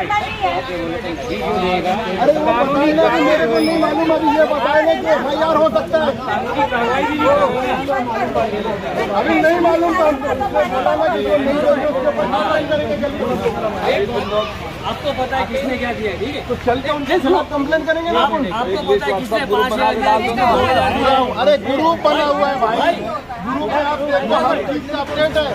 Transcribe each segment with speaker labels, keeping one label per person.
Speaker 1: अरे मेरे को नहीं मालूम, अभी ये बताएंगे कि FIR हो सकता है। अभी नहीं मालूम था हमको।
Speaker 2: आपको पता है किसने क्या किया, ठीक है?
Speaker 1: तो चल के उनके खिलाफ कंप्लेन करेंगे ना।
Speaker 2: आपको पता है किसने 5,000
Speaker 1: अरे ग्रुप बना हुआ है भाई, ग्रुप है, आप देखो हर चीज का अपडेट है।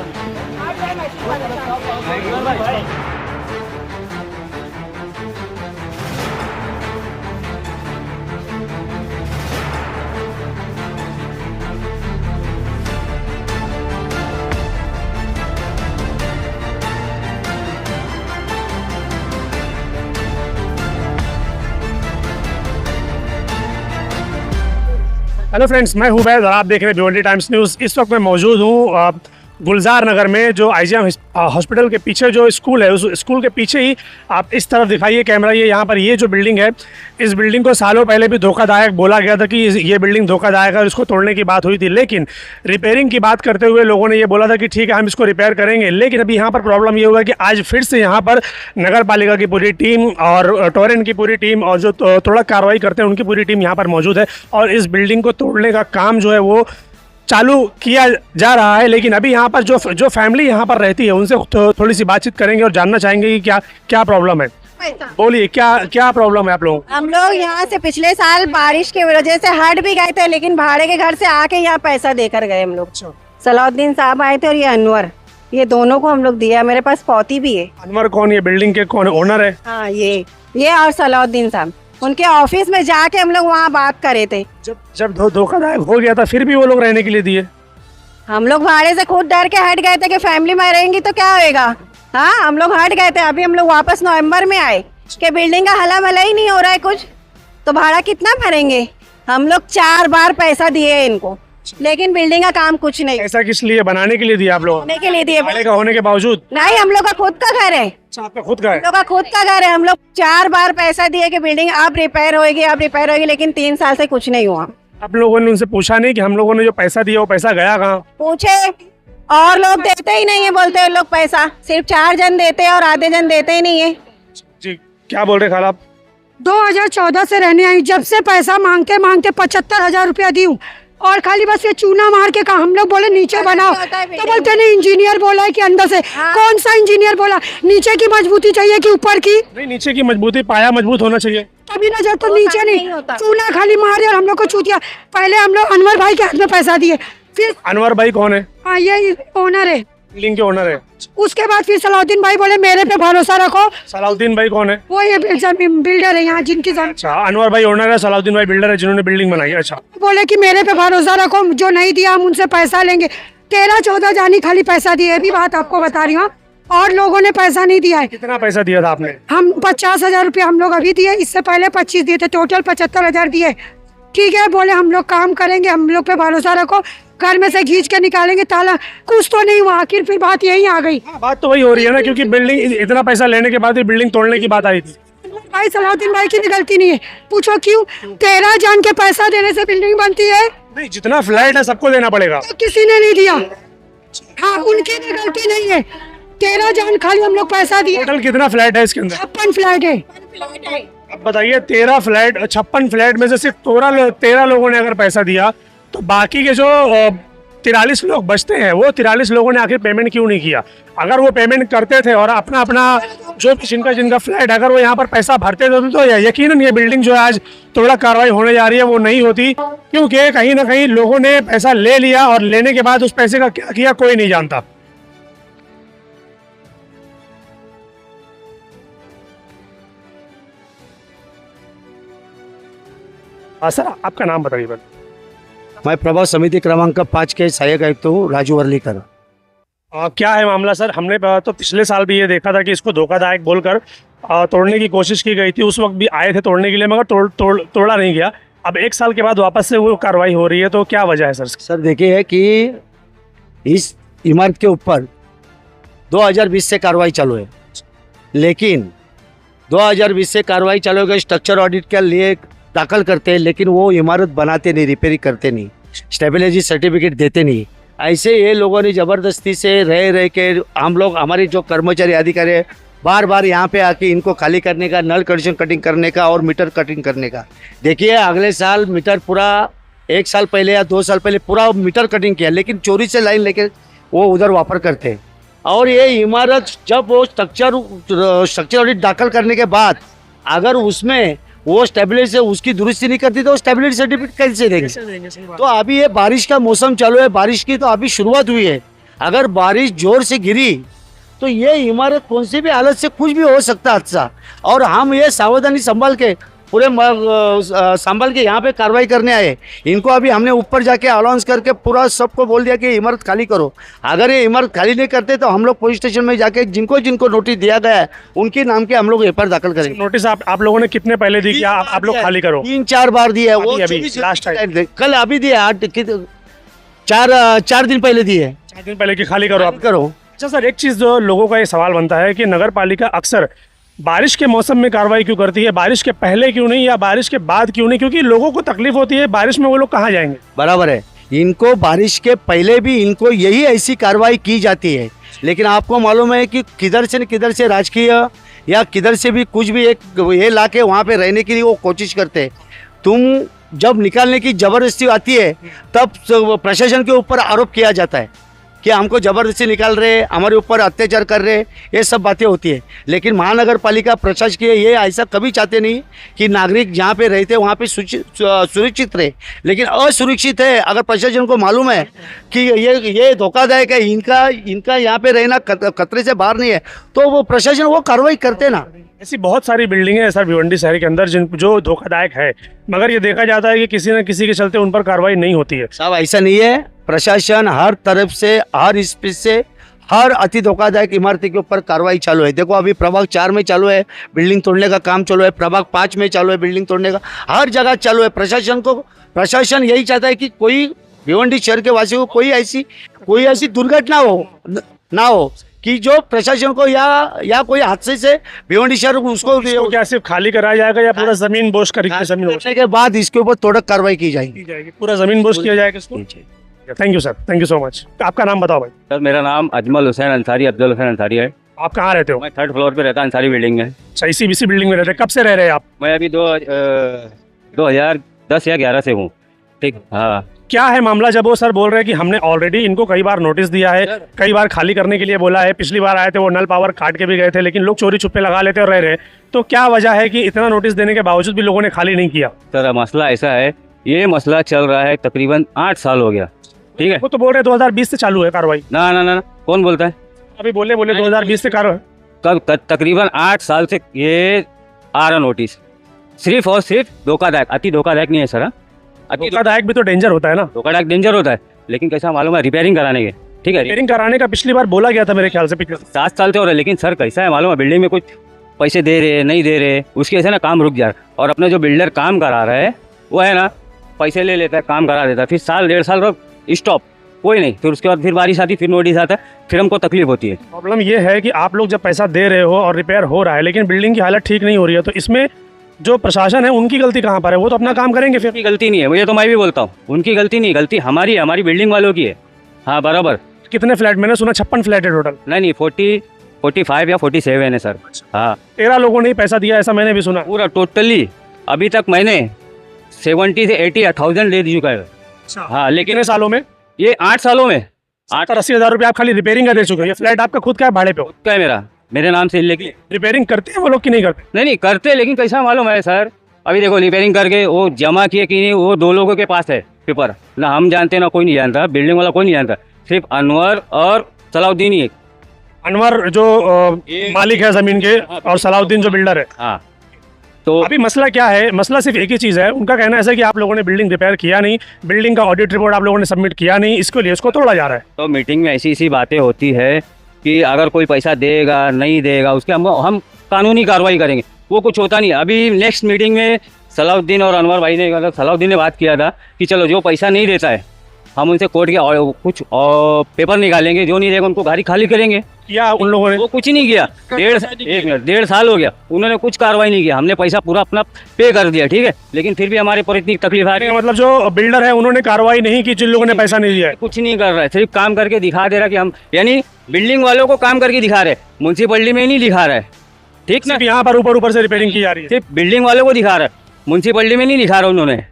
Speaker 3: हेलो फ्रेंड्स, मैं हूं वैद और आप देख रहे हैं भिवंडी टाइम्स न्यूज़। इस वक्त मैं मौजूद हूं गुलजार नगर में, जो IGM हॉस्पिटल के पीछे जो स्कूल है, उस स्कूल के पीछे ही आप इस तरफ दिखाइए कैमरा। ये यहाँ पर ये जो बिल्डिंग है, इस बिल्डिंग को सालों पहले भी धोखादायक बोला गया था कि ये बिल्डिंग धोखादायक है और इसको तोड़ने की बात हुई थी। लेकिन रिपेयरिंग की बात करते हुए लोगों ने ये बोला था कि ठीक है, हम इसको रिपेयर करेंगे। लेकिन अभी यहाँ पर प्रॉब्लम ये हुआ कि आज फिर से यहाँ पर नगर पालिका की पूरी टीम और टोरेंट की पूरी टीम और जो तोड़क कार्रवाई करते हैं उनकी पूरी टीम यहाँ पर मौजूद है और इस बिल्डिंग को तोड़ने का काम जो है वो चालू किया जा रहा है। लेकिन अभी यहाँ पर जो फैमिली यहाँ पर रहती है उनसे थोड़ी सी बातचीत करेंगे और जानना चाहेंगे कि क्या क्या प्रॉब्लम है। बोलिए, क्या प्रॉब्लम है आप लोगों?
Speaker 4: हम लोग यहाँ से पिछले साल बारिश की वजह से हट भी गए थे, लेकिन भाड़े के घर से आके यहाँ पैसा देकर गए हम लोग। सलाउद्दीन साहब आए थे और ये अनवर, ये दोनों को हम लोग दिया। मेरे पास पौती भी है।
Speaker 3: अनवर कौन? ये बिल्डिंग के कौन ओनर है?
Speaker 4: हाँ, ये और सलाउद्दीन साहब, उनके ऑफिस में जाके हम लोग वहाँ बात करे थे।
Speaker 3: जब धोखादायक हो गया था फिर भी वो लोग रहने के लिए दिए।
Speaker 4: हम लोग भाड़े से खुद डर के हट गए थे कि फैमिली में रहेंगी तो क्या होएगा। हाँ, हम लोग हट गए थे। अभी हम लोग वापस नवंबर में आए कि बिल्डिंग का हला भला ही नहीं हो रहा है कुछ, तो भाड़ा कितना भरेंगे। हम लोग 4 बार पैसा दिए इनको, लेकिन बिल्डिंग का काम कुछ नहीं।
Speaker 3: ऐसा किस लिए? बनाने के लिए दिया आप लोग?
Speaker 4: होने के लिए दिए।
Speaker 3: भाड़े का होने के बावजूद
Speaker 4: नहीं, हम लोग का खुद का घर है।
Speaker 3: आपका खुद का है?
Speaker 4: हम लोग का खुद का घर है। हम लोग 4 बार पैसा दिए कि बिल्डिंग अब रिपेयर होगी, लेकिन 3 साल से कुछ नहीं हुआ।
Speaker 3: आप लोगों ने उनसे पूछा नहीं कि हम लोगों ने जो पैसा दिया वो पैसा गया कहाँ?
Speaker 4: पूछे और लोग देते ही नहीं है, बोलते हैं लोग पैसा सिर्फ 4 जन देते हैं और आधे जन देते ही नहीं है।
Speaker 3: जी, क्या बोल रहे खाला आप?
Speaker 5: 2014 से रहने आई, जब से पैसा मांगते 75,000 रुपया दी हूँ और खाली बस ये चूना मार के कहा। हम लोग बोले नीचे बनाओ तो बोलते नहीं, इंजीनियर बोला है कि अंदर से।
Speaker 4: हाँ।
Speaker 5: कौन सा इंजीनियर बोला? नीचे की मजबूती चाहिए कि ऊपर की?
Speaker 3: नहीं, नीचे की मजबूती, पाया मजबूत होना चाहिए।
Speaker 5: तभी नजर तो नीचे नहीं,
Speaker 4: होता।
Speaker 5: चूना खाली मारे और हम लोग को छूटिया। पहले हम लोग अनवर भाई के हाथ में पैसा दिए, फिर
Speaker 3: अनवर भाई कौन है?
Speaker 5: हाँ, ये ओनर है।
Speaker 3: बिल्डिंग के ओनर है।
Speaker 5: उसके बाद फिर सलाउद्दीन भाई बोले मेरे पे भरोसा रखो।
Speaker 3: सलाउद्दीन भाई कौन है?
Speaker 5: वो ये बिल्डर है यहाँ जिनकी जमीन।
Speaker 3: अच्छा, अनवर भाई ओनर है, सलाउद्दीन भाई बिल्डर है जिन्होंने बिल्डिंग बनाई। अच्छा,
Speaker 5: बोले कि मेरे पे भरोसा रखो, जो नहीं दिया हम उनसे पैसा लेंगे। 13-14 जानी खाली पैसा दिए, अभी बात आपको बता रही हूँ। और लोगों ने पैसा नहीं दिया है।
Speaker 3: कितना पैसा दिया था आपने?
Speaker 5: हम 50,000 रुपया हम लोग अभी दिए, इससे पहले 25 दिए थे, टोटल 75,000 दिए। ठीक है, बोले हम लोग काम करेंगे, हम लोग पे भरोसा रखो, घर में से खींच के निकालेंगे ताला। कुछ तो नहीं हुआ, आखिर फिर बात यही आ गई।
Speaker 3: बात तो वही हो रही है ना, क्योंकि बिल्डिंग इतना पैसा लेने के बाद भी बिल्डिंग तोड़ने की बात आई थी।
Speaker 5: भाई सलाउद्दीन भाई की गलती नहीं है, पूछो क्यों? 13 जान के पैसा देने से बिल्डिंग बनती है?
Speaker 3: नहीं, जितना फ्लैट है सबको देना पड़ेगा।
Speaker 5: तो किसी ने नहीं दिया। हाँ, उनकी भी गलती नहीं है। 13 जान खाली हम लोग पैसा दिए।
Speaker 3: टोटल कितना फ्लैट है इसके अंदर?
Speaker 5: 56 फ्लैट है।
Speaker 3: अब बताइए, 13 फ्लैट, 56 फ्लैट में से सिर्फ 13 लोगों ने अगर पैसा दिया तो बाकी के जो 43 लोग बचते हैं, वो 43 लोगों ने आखिर पेमेंट क्यों नहीं किया? अगर वो पेमेंट करते थे और अपना जो भी जिनका फ्लैट, अगर वो यहाँ पर पैसा भरते थे तो यकीनन ये बिल्डिंग जो आज तोड़क कार्रवाई होने जा रही है वो नहीं होती। क्योंकि कहीं ना कहीं लोगों ने पैसा ले लिया और लेने के बाद उस पैसे का क्या किया कोई नहीं जानता। हाँ सर, आपका नाम बताइए।
Speaker 6: मैं प्रभाव समिति क्रमांक 5 के सहायक आयुक्त हूँ, राजू वर्लीकर।
Speaker 3: क्या है मामला सर? हमने तो पिछले साल भी ये देखा था कि इसको धोखादायक बोलकर तोड़ने की कोशिश की गई थी। उस वक्त भी आए थे तोड़ने के लिए, मगर तोड़ा नहीं गया। अब 1 साल के बाद वापस से वो कार्रवाई हो रही है, तो क्या वजह है सर?
Speaker 6: सर देखिए कि इस इमारत के ऊपर 2020 से कार्रवाई चालू है, लेकिन 2020 से कार्रवाई चालू होगा, स्ट्रक्चर ऑडिट के लिए दाखिल करते हैं, लेकिन वो इमारत बनाते नहीं, रिपेयरिंग करते नहीं, स्टेबिलिटी सर्टिफिकेट देते नहीं। ऐसे ये लोगों ने ज़बरदस्ती से रह के हम लोग, हमारे जो कर्मचारी अधिकारी है बार बार यहाँ पे आके इनको खाली करने का, नल कनेक्शन कटिंग करने का और मीटर कटिंग करने का। देखिए अगले साल मीटर पूरा 1 साल पहले या 2 साल पहले पूरा मीटर कटिंग किया, लेकिन चोरी से लाइन लेके वो उधर वापर करते हैं। और ये इमारत जब वो स्ट्रक्चर ऑडिट दाखिल करने के बाद अगर उसमें वो स्टेबिलिटी से उसकी दुरुस्ती नहीं करती तो स्टेबिलिटी सर्टिफिकेट कैसे देंगे? तो अभी ये बारिश का मौसम चालू है, बारिश की तो अभी शुरुआत हुई है। अगर बारिश जोर से गिरी तो ये इमारत कौन सी भी हालत से कुछ भी हो सकता है अच्छा। और हम ये सावधानी संभाल के पूरे संभाल के यहाँ पे कार्रवाई करने आए। इनको अभी हमने ऊपर जाके अनाउंस करके पूरा सबको बोल दिया कि इमारत खाली करो। अगर ये इमारत खाली नहीं करते तो हम लोग पुलिस स्टेशन में जाके जिनको जिनको नोटिस दिया गया है उनके नाम के हम लोग एफआईआर दाखिल करेंगे।
Speaker 3: नोटिस आप लोगों ने कितने पहले दी कि आप लोग खाली करो?
Speaker 6: 3-4 बार दिया है। वो
Speaker 3: अभी लास्ट टाइम
Speaker 6: कल अभी दिया 4 दिन पहले दिए,
Speaker 3: 4 दिन पहले कि खाली करो आप
Speaker 6: करो।
Speaker 3: अच्छा सर, एक चीज़ जो लोगों का ये सवाल बनता है कि नगर पालिका अक्सर बारिश के मौसम में कार्रवाई क्यों करती है, बारिश के पहले क्यों नहीं या बारिश के बाद क्यों नहीं? क्योंकि लोगों को तकलीफ होती है, बारिश में वो लोग कहाँ जाएंगे?
Speaker 6: बराबर है, इनको बारिश के पहले भी इनको यही ऐसी कार्रवाई की जाती है। लेकिन आपको मालूम है कि किधर से राजकीय या किधर से भी कुछ भी एक ये ला के वहाँ पे रहने के लिए वो कोशिश करते हैं। तुम जब निकालने की जबरदस्ती आती है तब प्रशासन के ऊपर आरोप किया जाता है कि हमको ज़बरदस्ती निकाल रहे, हमारे ऊपर अत्याचार कर रहे, ये सब बातें होती है। लेकिन महानगर पालिका प्रशासकीय ये ऐसा कभी चाहते नहीं कि नागरिक जहाँ पे रहते वहाँ पे सुरक्षित रहे। लेकिन असुरक्षित है, अगर प्रशासन को मालूम है कि ये धोखादायक है, इनका यहाँ पे रहना खतरे से बाहर नहीं है, तो वो प्रशासन वो कार्रवाई करते ना।
Speaker 3: ऐसी बहुत सारी बिल्डिंगें हैं सर भिवंडी शहर के अंदर जो धोखादायक है, मगर ये देखा जाता है कि किसी न किसी के चलते उन पर कार्रवाई नहीं होती है।
Speaker 6: साहब ऐसा नहीं है, प्रशासन हर तरफ से, हर स्पीड से, हर अति धोखादायक इमारती के ऊपर कार्रवाई चालू है। देखो अभी प्रभाग 4 में चालू है, बिल्डिंग तोड़ने का काम चालू है, प्रभाग 5 में चालू है, बिल्डिंग तोड़ने का हर जगह चालू है। प्रशासन यही चाहता है कि कोई भिवंडी शहर के वासियों को कोई ऐसी दुर्घटना ना हो कि जो प्रशासन को या कोई हादसे से भिवंडी शहर उसको
Speaker 3: क्या सिर्फ खाली कराया जाएगा या पूरा जमीन बोझ कर जमीन
Speaker 6: के बाद इसके ऊपर तोड़क कार्रवाई की जाएगी?
Speaker 3: पूरा जमीन बोझ किया जाएगा इसको। Thank you sir, thank you so much. आपका नाम बताओ भाई।
Speaker 2: सर मेरा नाम अजमल हुसैन अंसारी, अब्दुल हुसैन अंसारी है।
Speaker 3: आप कहाँ रहते हो?
Speaker 2: मैं 3rd फ्लोर पे रहता, अंसारी बिल्डिंग में।
Speaker 3: अच्छा, इसी बिल्डिंग में रहते हैं? कब से रह रहे हैं आप?
Speaker 2: मैं अभी 2010 या 11 से हूँ। ठीक, हाँ।
Speaker 3: क्या है मामला जब वो सर बोल रहे हैं कि हमने ऑलरेडी इनको कई बार नोटिस दिया है, कई बार खाली करने के लिए बोला है, पिछली बार आए थे वो नल पावर काट के भी गए थे, लेकिन लोग चोरी छुपे लगा लेते और रह रहे, तो क्या वजह है कि इतना नोटिस देने के बावजूद भी लोगों ने खाली नहीं किया?
Speaker 2: सर मसला ऐसा है, ये मसला चल रहा है तकरीबन 8 साल हो गया। ठीक है,
Speaker 3: वो तो बोल रहे 2020 से चालू है कार्रवाई।
Speaker 2: ना, कौन बोलता है?
Speaker 3: अभी बोले 2020 से कार्रवाई।
Speaker 2: तकरीबन 8 साल से ये आ रहा नोटिस, सिर्फ और सिर्फ धोखादायक, अति धोखादायक नहीं है सर।
Speaker 3: धोखादायक भी तो डेंजर होता है ना।
Speaker 2: धोखादायक डेंजर होता है, लेकिन कैसा मालूम है, रिपेयरिंग कराने के। ठीक है,
Speaker 3: रिपेयरिंग कराने का पिछली बार बोला गया था मेरे ख्याल से, पिछले
Speaker 2: 7 साल से हो रहा है। लेकिन सर कैसा है मालूम है, बिल्डिंग में कुछ पैसे दे रहे नहीं दे रहे, उसकी वजह से ना काम रुक जा रहा है। और अपना जो बिल्डर काम करा रहा है वो है ना, पैसे ले लेता है, काम करा देता है, फिर 1-1.5 साल स्टॉप, कोई नहीं, फिर उसके बाद फिर बारिश आती, फिर नोटिस आता है, फिर हमको तकलीफ होती है।
Speaker 3: प्रॉब्लम ये है कि आप लोग जब पैसा दे रहे हो और रिपेयर हो रहा है, लेकिन बिल्डिंग की हालत ठीक नहीं हो रही है, तो इसमें जो प्रशासन है उनकी गलती कहाँ पर है? वो तो अपना काम करेंगे, फिर
Speaker 2: उनकी गलती नहीं है, मुझे तो मैं भी बोलता हूँ, उनकी गलती नहीं, गलती हमारी है, हमारी बिल्डिंग वालों की है। हाँ बराबर।
Speaker 3: कितने फ्लैट? मैंने सुना 56 फ्लैट है टोटल।
Speaker 2: नहीं 45 या 47 है सर। हाँ
Speaker 3: 13 लोगों ने पैसा दिया, ऐसा मैंने भी सुना।
Speaker 2: पूरा टोटली अभी तक मैंने 70 से 80,000 दे चुका है। हाँ, लेकिन
Speaker 3: कितने सालों में?
Speaker 2: ये 8 सालों में
Speaker 3: 80 हज़ार रुपये आप खाली रिपेयरिंग का दे चुके हो। ये फ्लैट आपका खुद का है, भाड़े पे हो?
Speaker 2: क्या है मेरे नाम से, लेकिन
Speaker 3: रिपेयरिंग करते हैं वो लोग कि नहीं करते?
Speaker 2: नहीं करते, लेकिन कैसा मालूम है सर, अभी देखो रिपेयरिंग करके वो जमा किए कि नहीं, वो 2 लोगों के पास है पेपर, ना हम जानते ना कोई नहीं जानता, बिल्डिंग वाला कोई नहीं जानता, सिर्फ अनवर और सलाउद्दीन ही।
Speaker 3: अनवर जो मालिक है जमीन के, और सलाउद्दीन जो बिल्डर है।
Speaker 2: हाँ, तो
Speaker 3: अभी मसला क्या है? मसला सिर्फ एक ही चीज़ है, उनका कहना ऐसा है कि आप लोगों ने बिल्डिंग रिपेयर किया नहीं, बिल्डिंग का ऑडिट रिपोर्ट आप लोगों ने सबमिट किया नहीं, इसके लिए इसको तोड़ा जा रहा है।
Speaker 2: तो मीटिंग में ऐसी बातें होती है कि अगर कोई पैसा देगा नहीं देगा उसके हम कानूनी कार्रवाई करेंगे, वो कुछ होता नहीं। अभी नेक्स्ट मीटिंग में सलाउद्दीन और अनवर भाई ने, मतलब सलाउद्दीन ने बात किया था कि चलो जो पैसा नहीं देता है हम उनसे कोर्ट के कुछ पेपर निकालेंगे, जो नहीं देगा उनको गाड़ी खाली करेंगे।
Speaker 3: किया उन लोगों ने?
Speaker 2: वो कुछ नहीं किया। 1.5 साल हो गया, उन्होंने कुछ कार्रवाई नहीं किया। हमने पैसा पूरा अपना पे कर दिया, ठीक है, लेकिन फिर भी हमारे पर इतनी तकलीफ आ रही है।
Speaker 3: मतलब जो बिल्डर है उन्होंने कार्रवाई नहीं की, जिन लोगों ने पैसा नहीं दिया है?
Speaker 2: कुछ नहीं कर रहा है, सिर्फ काम करके दिखा दे रहा है कि हम, यानी बिल्डिंग वालों को काम करके दिखा रहे, म्युनिसिपैलिटी में ही नहीं दिखा रहा है, ठीक ना।
Speaker 3: यहाँ पर ऊपर से रिपेयरिंग की जा रही है,
Speaker 2: सिर्फ बिल्डिंग वालों को दिखा रहा है, म्युनिसिपैलिटी में नहीं दिखा रहा उन्होंने।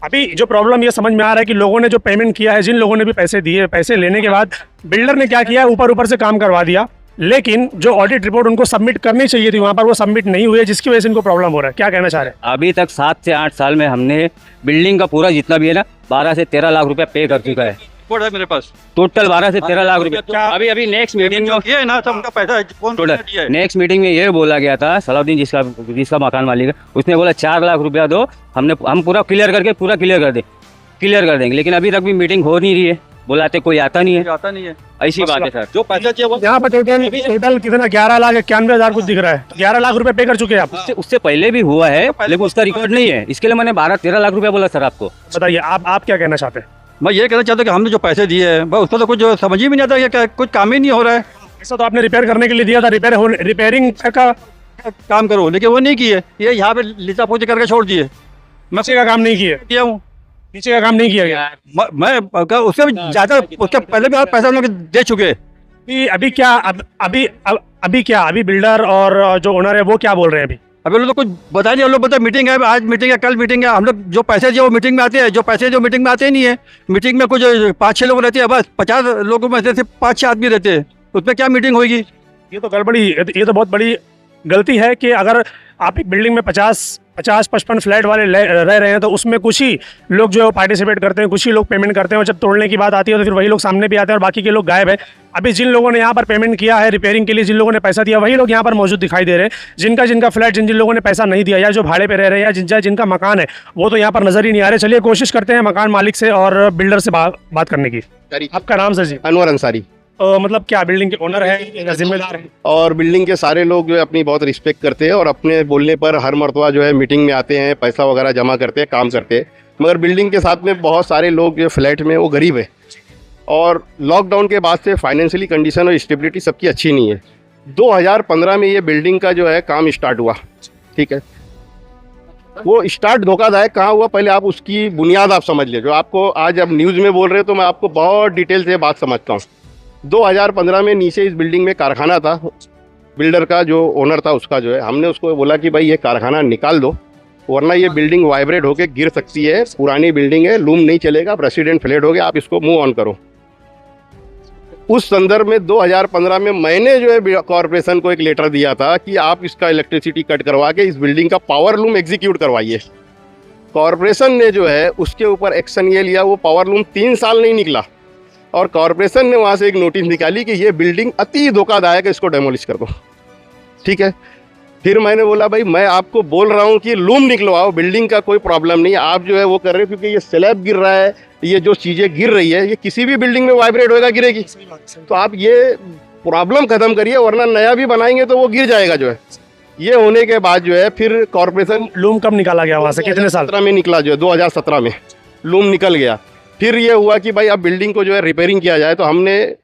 Speaker 3: अभी जो प्रॉब्लम ये समझ में आ रहा है कि लोगों ने जो पेमेंट किया है, जिन लोगों ने भी पैसे दिए, पैसे लेने के बाद बिल्डर ने क्या किया, ऊपर से काम करवा दिया, लेकिन जो ऑडिट रिपोर्ट उनको सबमिट करनी चाहिए थी वहां पर वो सबमिट नहीं हुई है, जिसकी वजह से इनको प्रॉब्लम हो रहा है। क्या कहना चाह रहे हैं?
Speaker 2: अभी तक 7 से 8 साल में हमने बिल्डिंग का पूरा जितना भी है ना 12 से 13 लाख रुपया पे कर चुका है।
Speaker 7: रिपोर्ट है मेरे पास,
Speaker 2: टोटल 12 से 13 लाख रुपया। अभी नेक्स्ट मीटिंग में
Speaker 7: ये ना सब उनका पैसा है, कौन
Speaker 2: टोटल
Speaker 7: दिया है?
Speaker 2: नेक्स्ट मीटिंग में ये बोला गया था, सलाउद्दीन जिसका मकान मालिक है, उसने बोला 4 लाख रुपया दो, हम पूरा क्लियर कर देंगे, लेकिन अभी तक भी मीटिंग हो नहीं रही है, बुलाते कोई आता नहीं है।
Speaker 7: आता नहीं है,
Speaker 2: ऐसी बात है सर।
Speaker 7: जो पैसा चाहिए वो
Speaker 3: यहाँ पर टोटल कितना 11,91,000 कुछ दिख रहा है। 11 लाख रुपए पे कर चुके हैं आप?
Speaker 2: उससे पहले भी हुआ है, लेकिन उसका रिकॉर्ड नहीं है, इसके लिए मैंने 12-13 लाख रुपया बोला सर आपको।
Speaker 3: बताइए आप क्या कहना चाहते हैं?
Speaker 7: मैं ये कहना चाहता हूँ कि हमने जो पैसे दिए हैं बस उसका तो कुछ समझ ही नहीं आता, ये कुछ काम ही नहीं हो रहा है।
Speaker 3: ऐसा तो आपने रिपेयर करने के लिए दिया था, रिपेयरिंग का
Speaker 7: काम करो, लेकिन वो नहीं किए, ये यहाँ पे लिचा पोची करके छोड़ दिए।
Speaker 3: नीचे का काम नहीं किया?
Speaker 7: किया हूँ,
Speaker 3: नीचे का काम नहीं किया गया।
Speaker 7: मैं उससे भी ज्यादा, उसके पहले भी पैसा हम लोग दे चुके।
Speaker 3: अभी बिल्डर और जो ओनर है वो क्या बोल रहे हैं?
Speaker 7: अभी लोग कुछ बता नहीं, लोग बता मीटिंग है, आज मीटिंग है, कल मीटिंग है। हम लोग जो पैसे दिए वो मीटिंग में आते हैं, जो पैसे जो मीटिंग में आते ही नहीं है। मीटिंग में कुछ 5-6 लोग रहते हैं, बस 50 लोगों में से 5-6 आदमी रहते हैं, उसमें क्या मीटिंग होगी?
Speaker 3: ये तो बहुत बड़ी गलती है कि अगर आप एक बिल्डिंग में 50-55 फ्लैट वाले रह रहे हैं तो उसमें कुछ ही लोग जो है पार्टिसिपेट करते हैं, कुछ ही लोग पेमेंट करते हैं, और जब तोड़ने की बात आती है तो फिर वही लोग सामने भी आते हैं और बाकी के लोग गायब है। अभी जिन लोगों ने यहाँ पर पेमेंट किया है रिपेयरिंग के लिए, जिन लोगों ने पैसा दिया, वही लोग यहाँ पर मौजूद दिखाई दे रहे हैं। जिनका फ्लैट, जिन लोगों ने पैसा नहीं दिया या जो भाड़े पे रह रहे हैं या जिनका मकान है, वो तो यहाँ पर नजर ही नहीं आ रहे। चलिए कोशिश करते हैं मकान मालिक से और बिल्डर से बात करने की। आपका नाम सर जी?
Speaker 1: अनवर अंसारी।
Speaker 3: मतलब क्या बिल्डिंग के ओनर है या जिम्मेदार है?
Speaker 1: और बिल्डिंग के सारे लोग जो है अपनी बहुत रिस्पेक्ट करते हैं और अपने बोलने पर हर मर्तबा जो है मीटिंग में आते हैं, पैसा वगैरह जमा करते हैं, काम करते हैं। मगर बिल्डिंग के साथ में बहुत सारे लोग जो फ्लैट में वो गरीब है और लॉकडाउन के बाद से फाइनेंशियली कंडीशन और स्टेबिलिटी सबकी अच्छी नहीं है। 2015 में ये बिल्डिंग का जो है काम स्टार्ट हुआ, ठीक है। वो स्टार्ट धोखादायक कहाँ हुआ, पहले आप उसकी बुनियाद आप समझ लीजिए। जो आपको आज अब न्यूज़ में बोल रहे हो तो मैं आपको बहुत डिटेल से बात समझता हूँ। 2015 में नीचे इस बिल्डिंग में कारखाना था, बिल्डर का जो ओनर था उसका जो है, हमने उसको बोला कि भाई ये कारखाना निकाल दो वरना ये बिल्डिंग वाइब्रेट होके गिर सकती है, पुरानी बिल्डिंग है, लूम नहीं चलेगा, प्रेसिडेंट फ्लैट हो गया, आप इसको मूव ऑन करो। उस संदर्भ में 2015 में मैंने जो है कॉरपोरेशन को एक लेटर दिया था कि आप इसका इलेक्ट्रिसिटी कट करवा के इस बिल्डिंग का पावर लूम एग्जीक्यूट करवाइए। कॉरपोरेशन ने जो है उसके ऊपर एक्शन ये लिया, वो पावर लूम 3 साल नहीं निकला और कॉरपोरेशन ने वहाँ से एक नोटिस निकाली कि ये बिल्डिंग अति धोखादायक है, इसको डेमोलिश कर दो, ठीक है। फिर मैंने बोला भाई मैं आपको बोल रहा हूँ कि लूम निकलवाओ, बिल्डिंग का कोई प्रॉब्लम नहीं, आप जो है वो कर रहे हो क्योंकि ये स्लैब गिर रहा है, ये जो चीज़ें गिर रही है ये किसी भी बिल्डिंग में वाइब्रेट होएगा, गिरेगी। तो आप ये प्रॉब्लम खत्म करिए वरना नया भी बनाएंगे तो वो गिर जाएगा जो है। ये होने के बाद जो है फिर कॉरपोरेशन,
Speaker 3: लूम कब निकाला गया वहाँ से, कितने साल?
Speaker 1: 2017 में निकला, जो है 2017 में लूम निकल गया। फिर ये हुआ कि भाई अब बिल्डिंग को जो है रिपेयरिंग किया जाए, तो हमने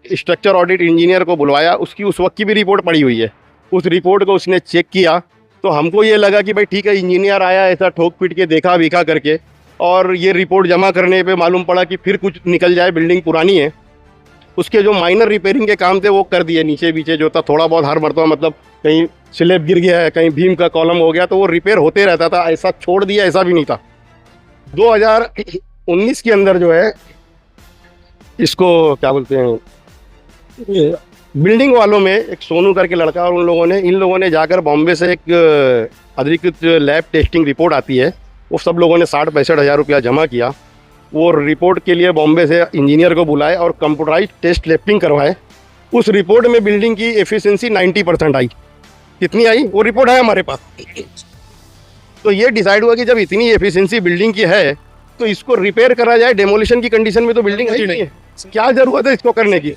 Speaker 1: स्ट्रक्चर ऑडिट इंजीनियर को बुलवाया, उसकी उस वक्त की भी रिपोर्ट पड़ी हुई है। उस रिपोर्ट को उसने चेक किया तो हमको ये लगा कि भाई ठीक है, इंजीनियर आया ऐसा ठोक पीट के देखा विखा करके, और ये रिपोर्ट जमा करने पे मालूम पड़ा कि फिर कुछ निकल जाए, बिल्डिंग पुरानी है। उसके जो माइनर रिपेयरिंग के काम थे वो कर दिए, नीचे पीछे जो था थोड़ा बहुत हर मरतबा, मतलब कहीं स्लैब गिर गया है, कहीं भीम का कॉलम हो गया तो वो रिपेयर होते रहता था, ऐसा छोड़ दिया ऐसा भी नहीं था। 2019 के अंदर जो है इसको क्या बोलते हैं, बिल्डिंग वालों में एक सोनू करके लड़का और इन लोगों ने जाकर बॉम्बे से एक अधिकृत लैब टेस्टिंग रिपोर्ट आती है, वो सब लोगों ने 60-65 हज़ार रुपया जमा किया। वो रिपोर्ट के लिए बॉम्बे से इंजीनियर को बुलाए और कंप्यूटराइज टेस्ट लैपिंग करवाए। उस रिपोर्ट में बिल्डिंग की एफिशिएंसी 90% आई। कितनी आई वो रिपोर्ट है हमारे पास। तो ये डिसाइड हुआ कि जब इतनी एफिशिएंसी बिल्डिंग की है तो इसको रिपेयर करा जाए, डेमोलिशन की कंडीशन में तो बिल्डिंग है नहीं है, क्या ज़रूरत है इसको करने की।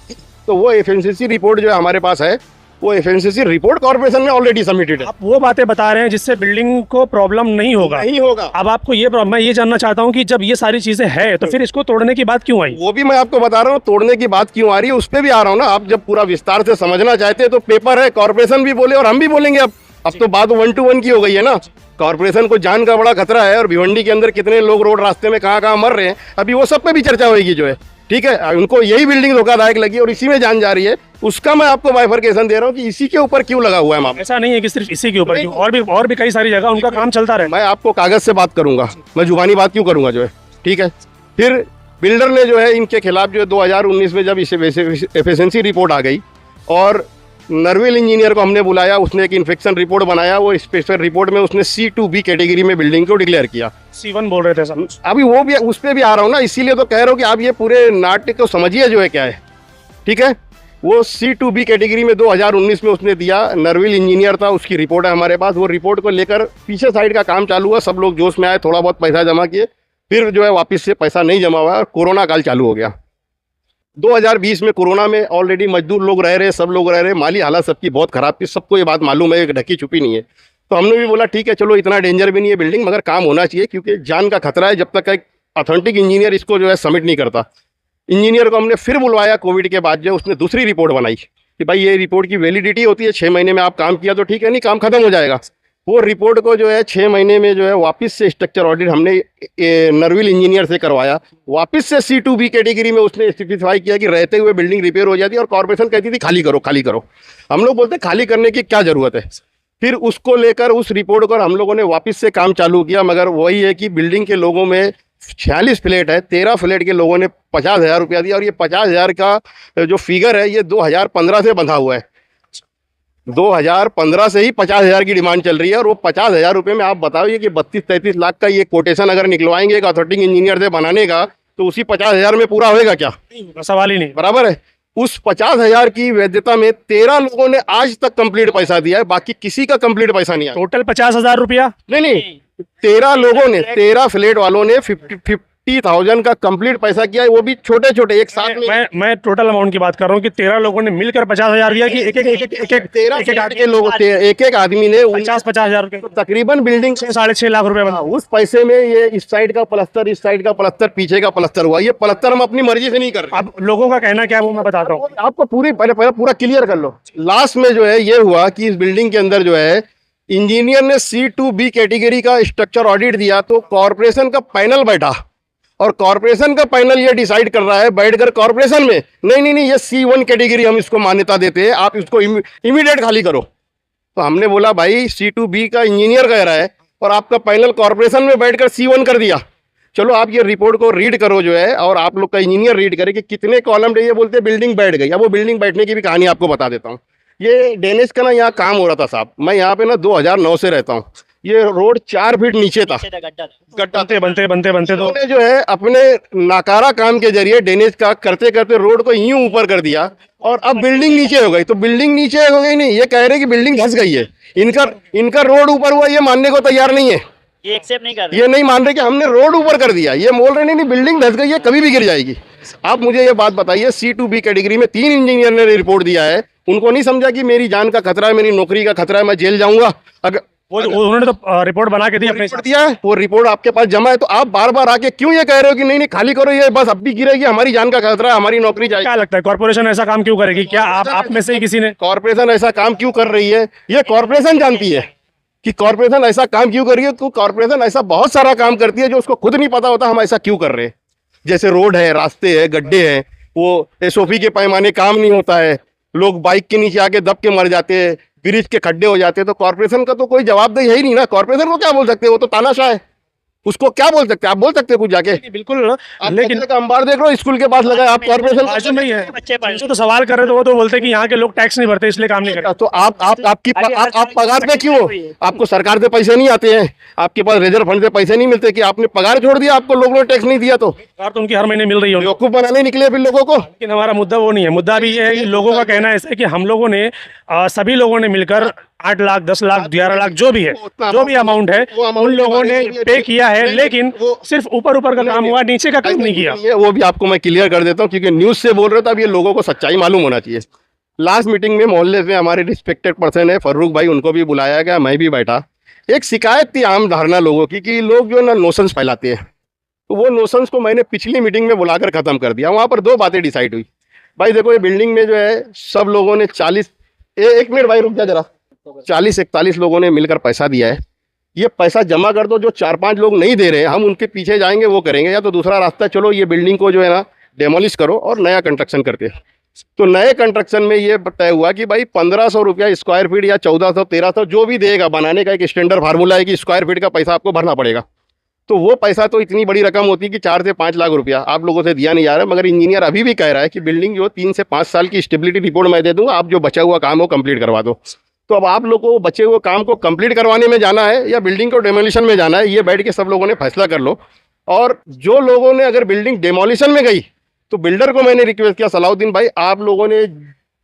Speaker 1: तो वो एफिशिएंसी रिपोर्ट जो है हमारे पास है, वो एफएसएससी रिपोर्ट कॉर्पोरेशन में ऑलरेडी सबमिटेड है।
Speaker 3: आप वो बातें बता रहे हैं जिससे बिल्डिंग को प्रॉब्लम नहीं होगा।
Speaker 1: नहीं होगा।
Speaker 3: अब आपको ये प्रॉब्लम, मैं ये जानना चाहता हूँ कि जब ये सारी चीजें हैं तो फिर इसको तोड़ने की बात क्यों आई?
Speaker 1: वो भी मैं आपको बता रहा हूँ, तोड़ने की बात क्यों आ रही है उस पर भी आ रहा हूँ ना। आप जब पूरा विस्तार से समझना चाहते हैं तो पेपर है, कॉर्पोरेशन भी बोले और हम भी बोलेंगे। अब तो बात 1 to 1 की हो गई है ना। कॉर्पोरेशन को जान का बड़ा खतरा है और भिवंडी के अंदर कितने लोग रोड रास्ते में कहाँ मर रहे हैं, अभी वो सब पे भी चर्चा होगी जो है। ठीक है, उनको यही बिल्डिंग धोखादायक लगी और इसी में जान जा रही है, उसका मैं आपको बाइफरकेशन दे रहा हूँ कि इसी के ऊपर क्यों लगा हुआ है मामला।
Speaker 3: ऐसा नहीं है कि सिर्फ इसी के ऊपर, क्यों और भी कई सारी जगह उनका काम चलता रहे।
Speaker 1: मैं आपको कागज से बात करूंगा, मैं जुबानी बात क्यों करूंगा जो है। ठीक है, फिर बिल्डर ने जो है इनके खिलाफ जो है 2019 में जब इसे एफिशिएंसी रिपोर्ट आ गई और नरविल इंजीनियर को हमने बुलाया, उसने एक इन्फेक्शन रिपोर्ट बनाया। वो स्पेशल रिपोर्ट में उसने C2B कैटेगरी में बिल्डिंग को डिक्लेयर किया।
Speaker 3: C1 बोल रहे थे सर।
Speaker 1: अभी वो भी उस पर भी आ रहा हूँ ना, इसीलिए तो कह रहा हूँ कि आप ये पूरे नाटक को समझिए जो है क्या है। ठीक है, वो C2B कैटेगरी में 2019 में उसने दिया। नरविल इंजीनियर था, उसकी रिपोर्ट है हमारे पास। वो रिपोर्ट को लेकर पीछे साइड का काम चालू हुआ, सब लोग जोश में आए, थोड़ा बहुत पैसा जमा किए, फिर जो है वापस से पैसा नहीं जमा हुआ और कोरोना काल चालू हो गया। 2020 में कोरोना में ऑलरेडी मजदूर लोग रह रहे, सब लोग रह रहे, माली हालत सबकी बहुत ख़राब थी, सबको ये बात मालूम है, ढकी छुपी नहीं है। तो हमने भी बोला ठीक है चलो, इतना डेंजर भी नहीं है बिल्डिंग, मगर काम होना चाहिए क्योंकि जान का खतरा है जब तक एक ऑथेंटिक इंजीनियर इसको जो है सबमिट नहीं करता। इंजीनियर को हमने फिर बुलवाया कोविड के बाद, जो उसने दूसरी रिपोर्ट बनाई कि भाई ये रिपोर्ट की वैलिडिटी होती है 6 महीने में, आप काम किया तो ठीक है, नहीं काम खत्म हो जाएगा। वो रिपोर्ट को जो है 6 महीने में जो है वापस से स्ट्रक्चर ऑडिट हमने नरविल इंजीनियर से करवाया। वापस से C2B कैटेगरी में उसने स्पेसिफाई किया कि रहते हुए बिल्डिंग रिपेयर हो जाती है और कॉर्पोरेशन कहती थी खाली करो खाली करो। हम लोग बोलते खाली करने की क्या ज़रूरत है। फिर उसको लेकर उस रिपोर्ट को हम लोगों ने वापस से काम चालू किया, मगर वही है कि बिल्डिंग के लोगों में 46 फ्लैट है, 13 फ्लैट के लोगों ने 50,000 रुपया दिया और ये 50,000 का जो फिगर है ये 2015 से बंधा हुआ है। 2015 से ही 50,000 की डिमांड चल रही है और वो 50,000 रुपये में आप बताइए कि 32-33 लाख का ये कोटेशन अगर निकलवाएंगे एक ऑथेंटिक इंजीनियर से बनाने का तो उसी 50,000 में पूरा होएगा क्या?
Speaker 3: सवाल ही नहीं।
Speaker 1: बराबर है। उस 50,000 की वैधता में 13 लोगों ने आज तक कंप्लीट पैसा दिया है, बाकी किसी का कंप्लीट पैसा नहीं आया।
Speaker 3: टोटल 50,000 रुपया?
Speaker 1: नहीं, 13 लोगों ने, 13 फ्लैट वालों ने 50,000 का कंप्लीट पैसा किया है, वो भी छोटे छोटे एक साथ में।
Speaker 3: मैं टोटल अमाउंट की बात कर रहा हूँ कि 13 लोगों ने मिलकर 50,000 दिया कि एक
Speaker 1: एक आदमी ने
Speaker 3: 50,000 रुपये,
Speaker 1: तकरीबन बिल्डिंग
Speaker 3: 6.5 लाख रुपए बना।
Speaker 1: उस पैसे में ये इस साइड का प्लस्तर, इस साइड का प्लस्तर, पीछे का प्लस्तर हुआ। ये प्लस्तर हम अपनी मर्जी से नहीं कर रहे।
Speaker 3: अब लोगों का कहना क्या है वो मैं बताता हूँ
Speaker 1: आपको। पहले पूरा क्लियर कर लो। लास्ट में जो है ये हुआ कि इस बिल्डिंग के अंदर जो है इंजीनियर ने C2B कैटेगरी का स्ट्रक्चर ऑडिट दिया तो कॉर्पोरेशन का पैनल बैठा और कॉर्पोरेशन का पैनल ये डिसाइड कर रहा है बैठकर कॉर्पोरेशन में, नहीं ये C1 कैटेगरी हम इसको मान्यता देते हैं, आप इसको इमीडिएट खाली करो। तो हमने बोला भाई C2B का इंजीनियर कह रहा है और आपका पैनल कॉर्पोरेशन में बैठकर C1 कर दिया। चलो आप ये रिपोर्ट को रीड करो जो है और आप लोग का इंजीनियर रीड करे कि कितने कॉलम ये बोलते हैं बिल्डिंग बैठ गई। अब वो बिल्डिंग बैठने की भी कहानी आपको बता देता हूँ। ये डेनेज का ना यहाँ काम हो रहा था साहब, मैं यहाँ पे ना 2009 से रहता हूँ। ये रोड 4 फीट नीचे था, गड्ढा
Speaker 3: बनते तो
Speaker 1: जो है अपने नाकारा काम के जरिए डेनेज का करते करते रोड को यूं ऊपर कर दिया और अब बिल्डिंग नीचे हो गई। तो बिल्डिंग नीचे हो गई नहीं, ये कह रहे कि बिल्डिंग धंस गई है। इनका रोड ऊपर हुआ, ये मानने को तैयार नहीं है,
Speaker 8: ये एक्सेप्ट नहीं कर रहे,
Speaker 1: ये नहीं मान रहे कि हमने रोड ऊपर कर दिया। ये बोल रहे नहीं बिल्डिंग धंस गई है, कभी भी गिर जाएगी। आप मुझे ये बात बताइए, C2B कैटेगरी में 3 इंजीनियर ने रिपोर्ट दिया है, उनको नहीं समझा कि मेरी जान का खतरा है, मेरी नौकरी का खतरा है, मैं जेल जाऊंगा। अगर
Speaker 3: उन्होंने तो रिपोर्ट बना के दी, अपने
Speaker 1: दिया है, वो रिपोर्ट आपके पास जमा है, तो आप बार बार आके क्यों ये कह रहे हो कि नहीं खाली करो, ये बस अब भी गिरेगी, हमारी जान का खतरा है, हमारी नौकरी जाएगी।
Speaker 3: क्या लगता है कॉर्पोरेशन ऐसा काम क्यों करेगी? क्या आप में से ही किसी ने?
Speaker 1: कॉर्पोरेशन ऐसा काम क्यों कर रही है ये कॉर्पोरेशन जानती है कि कॉर्पोरेशन ऐसा काम क्यों कर रही है। तो कॉर्पोरेशन ऐसा बहुत सारा काम करती है जो उसको खुद नहीं पता होता हम ऐसा क्यों कर रहे हैं। जैसे रोड है, रास्ते है, गड्ढे हैं, वो SOP के पैमाने काम नहीं होता है, लोग बाइक के नीचे आके दब के मर जाते हैं, ब्रिज के खड्डे हो जाते हैं। तो कॉर्पोरेशन का तो कोई जवाबदेही है ही नहीं ना। कॉर्पोरेशन को क्या बोल सकते हैं, वो तो तानाशाह है, उसको क्या बोल सकते हैं? आप बोल सकते हैं कुछ जाके?
Speaker 3: बिल्कुल,
Speaker 1: लेकिन अंबार देख लो स्कूल के पास लगा है, आप कॉर्पोरेशन
Speaker 3: नहीं है, बच्चे तो सवाल कर रहे थे, वो तो बोलते कि यहाँ के लोग टैक्स नहीं भरते इसलिए काम नहीं करते।
Speaker 1: तो आप पगार पे क्यों? आपको सरकार से पैसे नहीं आते हैं, आपके पास रिजर्व फंड से पैसे नहीं मिलते कि आपने पगार छोड़ दिया, आपको लोगों ने टैक्स नहीं दिया तो
Speaker 3: उनकी हर महीने मिल रही है,
Speaker 1: बेवकूफ बनाने निकले फिर लोगों को।
Speaker 3: लेकिन हमारा मुद्दा वो नहीं है। मुद्दा भी ये है कि लोगों का कहना ऐसा है कि हम लोगों ने सभी लोगों ने मिलकर 8 लाख 10 लाख 11 लाख जो भी है, जो भी अमाउंट है, उन लोगों ने पे किया है, लेकिन सिर्फ ऊपर का काम हुआ, नीचे का काम नहीं किया।
Speaker 1: वो भी आपको मैं क्लियर कर देता हूँ क्योंकि न्यूज से बोल रहे हो तो अब ये लोगों को सच्चाई मालूम होना चाहिए। लास्ट मीटिंग में मोहल्ले से हमारे रिस्पेक्टेड पर्सन है फर्रुख भाई, उनको भी बुलाया गया, मैं भी बैठा। एक शिकायत थी आम धारणा लोगों की कि लोग जो है ना नोशंस फैलाते हैं, तो वो नोशंस को मैंने पिछली मीटिंग में बुलाकर ख़त्म कर दिया। वहाँ पर 2 बातें डिसाइड हुई। भाई देखो, ये बिल्डिंग में जो है सब लोगों ने 1 मिनट भाई रुक जा जरा, 40-41 लोगों ने मिलकर पैसा दिया है। ये पैसा जमा कर दो, जो 4-5 लोग नहीं दे रहे हैं हम उनके पीछे जाएंगे, वो करेंगे। या तो दूसरा रास्ता, चलो ये बिल्डिंग को जो है ना डेमोलिश करो और नया कंस्ट्रक्शन करते हैं। तो नए कंस्ट्रक्शन में ये तय हुआ कि भाई 1500 रुपया स्क्वायर फीट या 1400-1300 जो भी देगा, बनाने का एक स्टैंडर्ड फार्मूला है कि स्क्वायर फीट का पैसा आपको भरना पड़ेगा। तो वो पैसा तो इतनी बड़ी रकम होती है कि 4 से 5 लाख रुपया आप लोगों से दिया नहीं जा रहा है। मगर इंजीनियर अभी भी कह रहा है कि बिल्डिंग जो 3 से 5 साल की स्टेबिलिटी रिपोर्ट मैं दे दूंगा, आप जो बचा हुआ काम हो कंप्लीट करवा दो। तो अब आप लोग को बचे हुए काम को कंप्लीट करवाने में जाना है या बिल्डिंग को डेमोलिशन में जाना है, ये बैठ के सब लोगों ने फैसला कर लो। और जो लोगों ने अगर बिल्डिंग डेमोलिशन में गई तो बिल्डर को मैंने रिक्वेस्ट किया, सलाउद्दीन भाई आप लोगों ने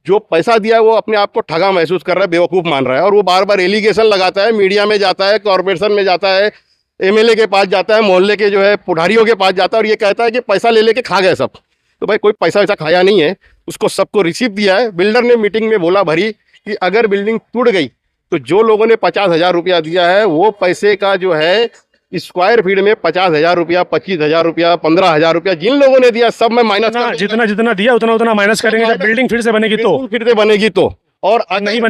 Speaker 1: जो पैसा दिया है वो अपने आप को ठगा महसूस कर रहा है, बेवकूफ़ मान रहा है, और वो बार बार एलिगेशन लगाता है, मीडिया में जाता है, कॉर्पोरेशन में जाता है, एमएलए के पास जाता है, मोहल्ले के जो है पुढ़ारियों के पास जाता है, और ये कहता है कि पैसा ले लेके खा गए सब। तो भाई कोई पैसा वैसा खाया नहीं है, उसको सबको रिसीव दिया है। बिल्डर ने मीटिंग में बोला भरी कि अगर बिल्डिंग टूट गई तो जो लोगों ने 50,000 रुपया दिया है वो पैसे का जो है स्क्वायर फीट में 50,000 रुपया, 25,000 रुपया, 15,000 रुपया जिन लोगों ने दिया सब मैं माइनस
Speaker 3: जितना दिया उतना माइनस करेंगे। जब बिल्डिंग फिर से बनेगी तो
Speaker 1: फिर से बनेगी तो, और
Speaker 3: नहीं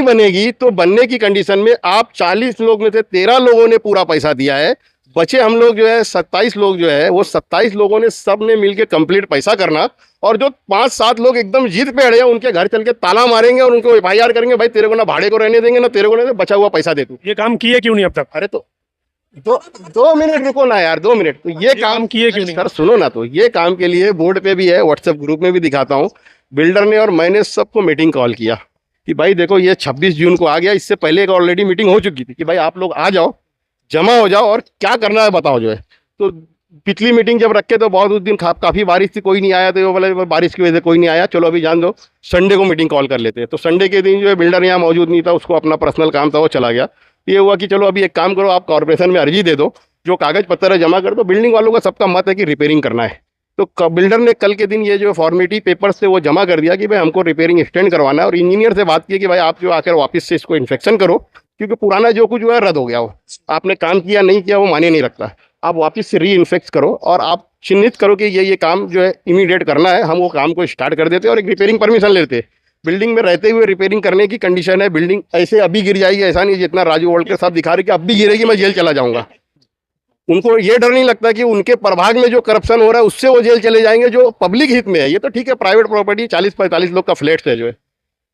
Speaker 3: बनेगी तो
Speaker 1: बनने की कंडीशन में आप 40 लोग में से 13 लोगों ने पूरा पैसा दिया है, बचे हम लोग जो है 27 लोग जो है वो 27 लोगों ने सब ने मिलकर कंप्लीट पैसा करना। और जो 5-7 लोग एकदम जिद पे अड़े हैं उनके घर चल के ताला मारेंगे और उनको FIR करेंगे, भाई तेरे को ना भाड़े को रहने देंगे ना तेरे को बचा हुआ पैसा दे तू।
Speaker 3: ये काम किए क्यों नहीं अब तक?
Speaker 1: अरे तो 2 मिनट रुको ना यार, 2 मिनट। तो ये काम
Speaker 3: किए क्यों नहीं?
Speaker 1: सर सुनो ना, तो ये काम के लिए बोर्ड पे भी है, व्हाट्सएप ग्रुप में भी दिखाता हूँ। बिल्डर ने और मैंने सबको मीटिंग कॉल किया कि भाई देखो ये 26 जून को आ गया, इससे पहले एक ऑलरेडी मीटिंग हो चुकी थी कि भाई आप लोग आ जाओ, जमा हो जाओ और क्या करना है बताओ जो है। तो पिछली मीटिंग जब रखे तो बहुत उस दिन काफ़ी बारिश थी, कोई नहीं आया, तो वो बोले बारिश की वजह से कोई नहीं आया, चलो अभी जान दो संडे को मीटिंग कॉल कर लेते हैं। तो संडे के दिन जो है बिल्डर यहाँ मौजूद नहीं था, उसको अपना पर्सनल काम था वो चला गया। ये हुआ कि चलो अभी एक काम करो, आप कॉर्पोरेशन में अर्जी दे दो, जो कागज़ पत्तर है जमा कर दो। बिल्डिंग वालों का सबका मत है कि रिपेयरिंग करना है। तो बिल्डर ने कल के दिन ये जो फॉर्मेलिटी पेपर्स थे वो जमा कर दिया कि भाई हमको रिपेयरिंग एक्सटेंड करवाना है, और इंजीनियर से बात की कि भाई आप जो आकर वापस से इसको इन्फेक्शन करो, क्योंकि पुराना जो कुछ जो है रद्द हो गया, वो आपने काम किया नहीं किया वो माने नहीं रखता। आप वापस से री इन्फेक्ट करो और आप चिन्हित करो कि ये काम जो है इमीडिएट करना है, हम वो काम को स्टार्ट कर देते और एक रिपेयरिंग परमिशन लेते। बिल्डिंग में रहते हुए रिपेयरिंग करने की कंडीशन है। बिल्डिंग ऐसे अभी गिर जाएगी ऐसा नहीं, जितना राजू वर्ल्ड के साथ दिखा रहे कि अब भी गिरेगी मैं जेल चला जाऊंगा। उनको ये डर नहीं लगता कि उनके प्रभाग में जो करप्शन हो रहा है उससे वो जेल चले जाएंगे, जो पब्लिक हित में है। ये तो ठीक है, प्राइवेट प्रॉपर्टी 40-45 लोग का फ्लैट है जो है,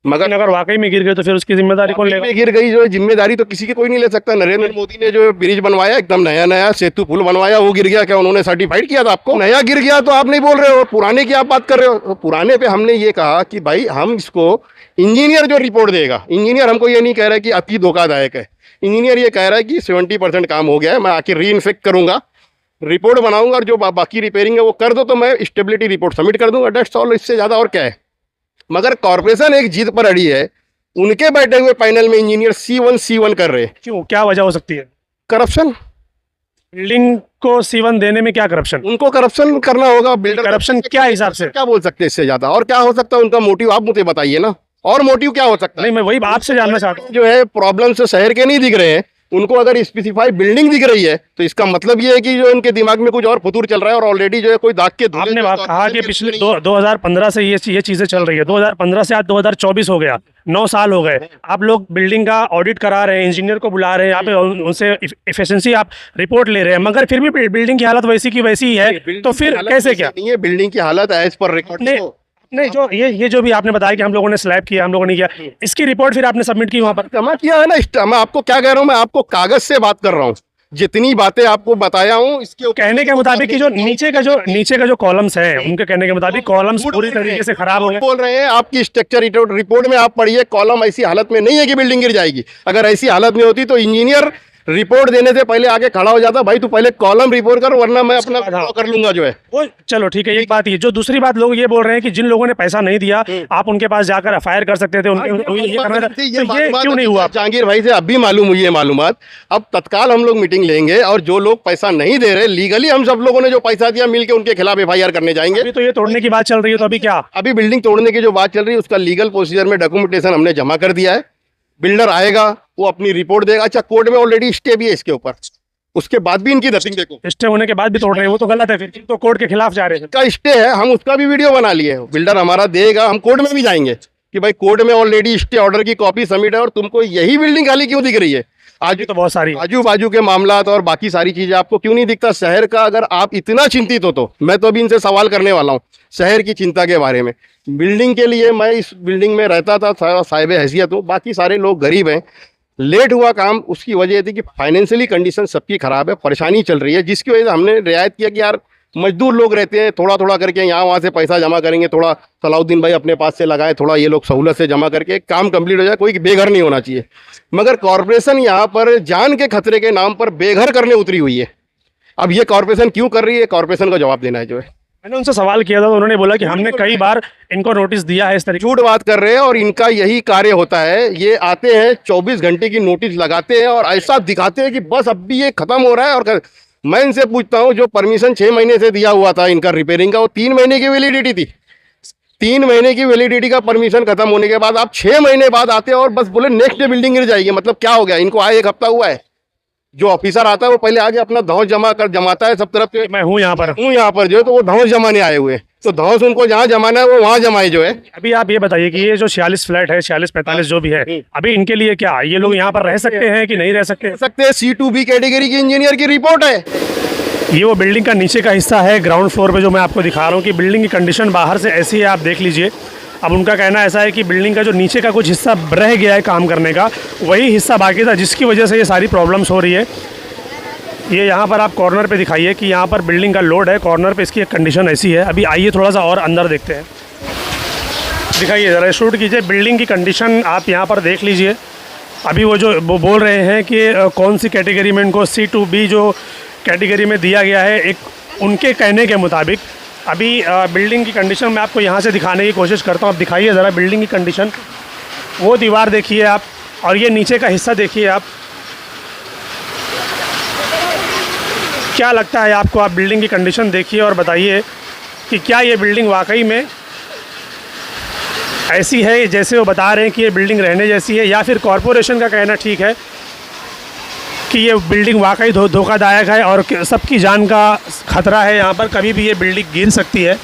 Speaker 1: मगर
Speaker 3: अगर वाकई में गिर गए तो फिर उसकी जिम्मेदारी कौन लेगा?
Speaker 1: गिर गई जो है जिम्मेदारी तो किसी की कोई नहीं ले सकता। नरेंद्र मोदी ने जो ब्रिज बनवाया, एकदम नया नया सेतु पुल बनवाया, वो गिर गया क्या उन्होंने सर्टिफाइड किया था आपको? नया गिर गया तो आप नहीं बोल रहे हो, पुराने की आप बात कर रहे हो। तो पुराने पे हमने ये कहा कि भाई हम इसको, इंजीनियर जो रिपोर्ट देगा, इंजीनियर हमको ये नहीं कह रहा है कि अति धोखादायक है, इंजीनियर ये कह रहा है कि 70% काम हो गया है, मैं आके री इन्फेक्ट करूंगा, रिपोर्ट बनाऊंगा और जो बाकी रिपेयरिंग है वो कर दो तो मैं स्टेबिलिटी रिपोर्ट सबमिट कर दूंगा, डेट्स ऑल। इससे ज़्यादा और क्या है। मगर कॉर्पोरेशन एक जिद पर अड़ी है, उनके बैठे हुए पैनल में इंजीनियर C1 कर रहे हैं।
Speaker 3: क्यों, क्या वजह हो सकती है?
Speaker 1: करप्शन।
Speaker 3: बिल्डिंग को C1 देने में क्या करप्शन?
Speaker 1: उनको करप्शन करना होगा। बिल्डर
Speaker 3: करप्शन क्या हिसाब से?
Speaker 1: क्या बोल सकते हैं इससे ज्यादा? और क्या हो सकता है उनका मोटिव? आप मुझे बताइए ना, और मोटिव क्या हो सकता है?
Speaker 3: नहीं, मैं वही आपसे जानना चाहता हूँ।
Speaker 1: जो है प्रॉब्लम से शहर के नहीं दिख रहे हैं, उनको अगर स्पेसिफाई बिल्डिंग दिख रही है तो इसका मतलब ये है कि जो इनके दिमाग में कुछ और फतूर चल रहा है और ऑलरेडी जो है कोई दाग के
Speaker 3: आपने कहा कि पिछले 2015 से ये चीजें चल रही है, 2015 से आज 2024 हो गया, 9 साल हो गए। आप लोग बिल्डिंग का ऑडिट करा रहे हैं, इंजीनियर को बुला रहे हैं, यहाँ पे उनसे एफिशिएंसी आप रिपोर्ट ले रहे हैं, मगर फिर भी बिल्डिंग की हालत वैसी की वैसी ही है। तो फिर कैसे क्या?
Speaker 1: नहीं है बिल्डिंग की हालत एज पर रिकॉर्ड
Speaker 3: नहीं, जो ये जो भी आपने बताया कि हम लोगों ने स्लैब किया, हम लोगों ने किया, इसकी रिपोर्ट फिर आपने सबमिट की वहां पर?
Speaker 1: जमा किया है ना। मैं आपको क्या कह रहा हूँ, मैं आपको कागज से बात कर रहा हूँ, जितनी बातें आपको बताया हूँ इसके
Speaker 3: कहने के मुताबिक कि जो नीचे का जो कॉलम्स है, उनके कहने के मुताबिक कॉलम्स पूरी तरीके से खराब हो गए।
Speaker 1: बोल रहे हैं आपकी स्ट्रक्चर रिपोर्ट में आप पढ़िए, कॉलम ऐसी हालत में नहीं है कि बिल्डिंग गिर जाएगी। अगर ऐसी हालत में होती तो इंजीनियर रिपोर्ट देने से पहले आके खड़ा हो जाता, भाई तू पहले कॉलम रिपोर्ट कर वरना मैं अपना follow कर लूंगा जो है।
Speaker 3: वो चलो ठीक है, एक बात ये, जो दूसरी बात लोग ये बोल रहे हैं कि जिन लोगों ने पैसा नहीं दिया आप उनके पास जाकर एफआईआर कर सकते थे, ये करना था, तो ये क्यों नहीं हुआ?
Speaker 1: जहांगीर भाई से अब भी मालूम हुई है मालूमात। अब तत्काल हम लोग मीटिंग लेंगे और जो लोग पैसा नहीं दे रहे लीगली, हम सब लोगों ने जो पैसा दिया मिलके उनके खिलाफ एफआईआर करने जाएंगे।
Speaker 3: अभी तो ये तोड़ने की बात चल रही है, तो अभी क्या?
Speaker 1: अभी बिल्डिंग तोड़ने की जो बात चल रही है उसका लीगल प्रोसीजर में डॉक्यूमेंटेशन हमने जमा कर दिया है। बिल्डर आएगा, वो अपनी रिपोर्ट देगा। अच्छा, कोर्ट में ऑलरेडी स्टे भी है इसके ऊपर, उसके बाद भी इनकी दसिंग देखो,
Speaker 3: स्टे होने के बाद भी तोड़ रहे हैं, वो तो गलत है, फिर तो कोर्ट के खिलाफ जा रहे हैं।
Speaker 1: का स्टे है, हम उसका भी वीडियो बना लिए। बिल्डर हमारा देगा, हम कोर्ट में भी जाएंगे कि भाई कोर्ट में ऑलरेडी स्टे ऑर्डर की कॉपी सबमिट है और तुमको यही बिल्डिंग खाली क्यों दिख रही है?
Speaker 3: आज तो बहुत सारी
Speaker 1: आजू बाजू के मामलात और बाकी सारी चीजें आपको क्यों नहीं दिखता? शहर का अगर आप इतना चिंतित हो तो मैं तो अभी इनसे सवाल करने वाला हूँ शहर की चिंता के बारे में। बिल्डिंग के लिए मैं इस बिल्डिंग में रहता था, साहिब हैसियत हूँ, बाकी सारे लोग गरीब हैं। लेट हुआ काम, उसकी वजह थी कि फाइनेंशियली कंडीशन सबकी ख़राब है, परेशानी चल रही है, जिसकी वजह से हमने रियायत किया कि यार मजदूर लोग रहते हैं, थोड़ा थोड़ा करके यहाँ वहाँ से पैसा जमा करेंगे, थोड़ा सलाउद्दीन भाई अपने पास से लगाए, थोड़ा ये लोग सहूलत से जमा करके काम कंप्लीट हो जाए, कोई बेघर नहीं होना चाहिए। मगर कॉरपोरेशन यहाँ पर जान के खतरे के नाम पर बेघर करने उतरी हुई है। अब ये कॉरपोरेशन क्यों कर रही है, कॉरपोरेशन को जवाब देना है जो है।
Speaker 3: मैंने उनसे सवाल किया था, उन्होंने बोला कि हमने कई बार इनको नोटिस दिया है इस तरीके।
Speaker 1: झूठ बात कर रहे हैं और इनका यही कार्य होता है। ये आते हैं 24 घंटे की नोटिस लगाते हैं और ऐसा दिखाते हैं कि बस अब भी ये खत्म हो रहा है। और मैं इनसे पूछता हूँ, जो परमिशन 6 महीने से दिया हुआ था इनका रिपेयरिंग का, वो 3 महीने की वैलिडिटी थी। 3 महीने की वैलिडिटी का परमिशन खत्म होने के बाद आप 6 महीने बाद आते हैं और बस बोले नेक्स्ट डे बिल्डिंग गिर जाएगी। मतलब क्या हो गया? इनको आए 1 हफ्ता हुआ है। जो ऑफिसर आता है वो पहले आके अपना धौंस जमाता है सब तरफ से।
Speaker 3: मैं हूँ यहाँ पर
Speaker 1: जो है, तो वो धौंस जमाने आए हुए हैं, तो धौंस उनको जहाँ जमाना है वो वहाँ जमाए जो है।
Speaker 3: अभी आप ये बताइए कि ये जो 46 फ्लैट है, 46-45 जो भी है, अभी इनके लिए क्या ये लोग यहाँ पर रह सकते हैं कि नहीं रह सकते?
Speaker 1: C2B कैटेगरी की इंजीनियर की रिपोर्ट है।
Speaker 3: ये वो बिल्डिंग का नीचे का हिस्सा है, ग्राउंड फ्लोर पे जो मैं आपको दिखा रहा हूँ कि बिल्डिंग की कंडीशन बाहर से ऐसी है, आप देख लीजिए। अब उनका कहना ऐसा है कि बिल्डिंग का जो नीचे का कुछ हिस्सा रह गया है काम करने का, वही हिस्सा बाकी था, जिसकी वजह से ये सारी प्रॉब्लम्स हो रही है। ये यहाँ पर आप कॉर्नर पे दिखाइए कि यहाँ पर बिल्डिंग का लोड है, कॉर्नर पे इसकी कंडीशन ऐसी है। अभी आइए थोड़ा सा और अंदर देखते हैं, दिखाइए ज़रा, शूट कीजिए बिल्डिंग की कंडीशन, आप यहाँ पर देख लीजिए। अभी वो बोल रहे हैं कि कौन सी कैटेगरी में इनको C2B जो कैटेगरी में दिया गया है, एक उनके कहने के मुताबिक। अभी बिल्डिंग की कंडीशन मैं आपको यहाँ से दिखाने की कोशिश करता हूँ। आप दिखाइए ज़रा बिल्डिंग की कंडीशन, वो दीवार देखिए आप, और ये नीचे का हिस्सा देखिए आप। क्या लगता है आपको? आप बिल्डिंग की कंडीशन देखिए और बताइए कि क्या ये बिल्डिंग वाकई में ऐसी है जैसे वो बता रहे हैं कि ये बिल्डिंग रहने जैसी है, या फिर कॉरपोरेशन का कहना ठीक है कि ये बिल्डिंग वाकई धोखादायक है और सबकी जान का खतरा है, यहाँ पर कभी भी ये बिल्डिंग गिर सकती है।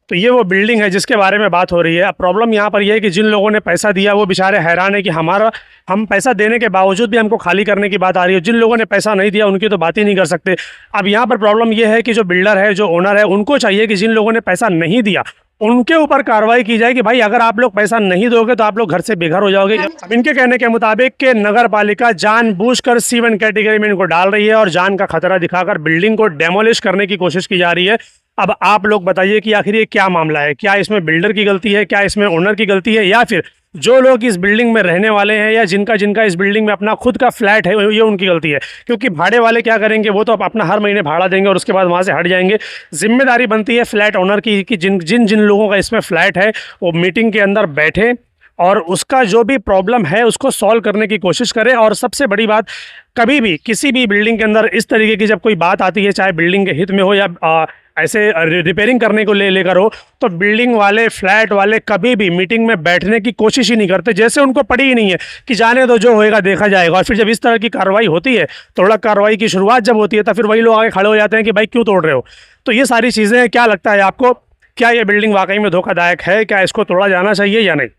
Speaker 3: तो ये वो बिल्डिंग है जिसके बारे में बात हो रही है। अब प्रॉब्लम यहाँ पर यह है कि जिन लोगों ने पैसा दिया वो बेचारे हैरान है कि हम पैसा देने के बावजूद भी हमको खाली करने की बात आ रही है। जिन लोगों ने पैसा नहीं दिया उनकी तो बात ही नहीं कर सकते। अब यहाँ पर प्रॉब्लम ये है कि जो बिल्डर है, जो ओनर है, उनको चाहिए कि जिन लोगों ने पैसा नहीं दिया उनके ऊपर कार्रवाई की जाए कि भाई अगर आप लोग पैसा नहीं दोगे तो आप लोग घर से बेघर हो जाओगे। अब इनके कहने के मुताबिक कि नगर पालिका जानबूझकर C1 कैटेगरी में इनको डाल रही है और जान का खतरा दिखाकर बिल्डिंग को डेमोलिश करने की कोशिश की जा रही है। अब आप लोग बताइए कि आखिर ये क्या मामला है? क्या इसमें बिल्डर की गलती है, क्या इसमें ओनर की गलती है, या फिर जो लोग इस बिल्डिंग में रहने वाले हैं या जिनका इस बिल्डिंग में अपना खुद का फ्लैट है ये उनकी गलती है? क्योंकि भाड़े वाले क्या करेंगे, वो तो अपना हर महीने भाड़ा देंगे और उसके बाद वहाँ से हट जाएंगे। जिम्मेदारी बनती है फ्लैट ओनर की कि जिन लोगों का इसमें फ्लैट है वो मीटिंग के अंदर बैठे और उसका जो भी प्रॉब्लम है उसको सॉल्व करने की कोशिश करें। और सबसे बड़ी बात, कभी भी किसी भी बिल्डिंग के अंदर इस तरीके की जब कोई बात आती है, चाहे बिल्डिंग के हित में हो या ऐसे रिपेयरिंग करने को लेकर हो, तो बिल्डिंग वाले, फ्लैट वाले कभी भी मीटिंग में बैठने की कोशिश ही नहीं करते, जैसे उनको पड़ी ही नहीं है कि जाने दो, जो होएगा देखा जाएगा। और फिर जब इस तरह की कार्रवाई होती है, तोड़ा कार्रवाई की शुरुआत जब होती है, तो फिर वही लोग आगे खड़े हो जाते हैं कि भाई क्यों तोड़ रहे हो। तो ये सारी चीज़ें, क्या लगता है आपको, क्या ये बिल्डिंग वाकई में धोखादायक है? क्या इसको तोड़ा जाना चाहिए या नहीं?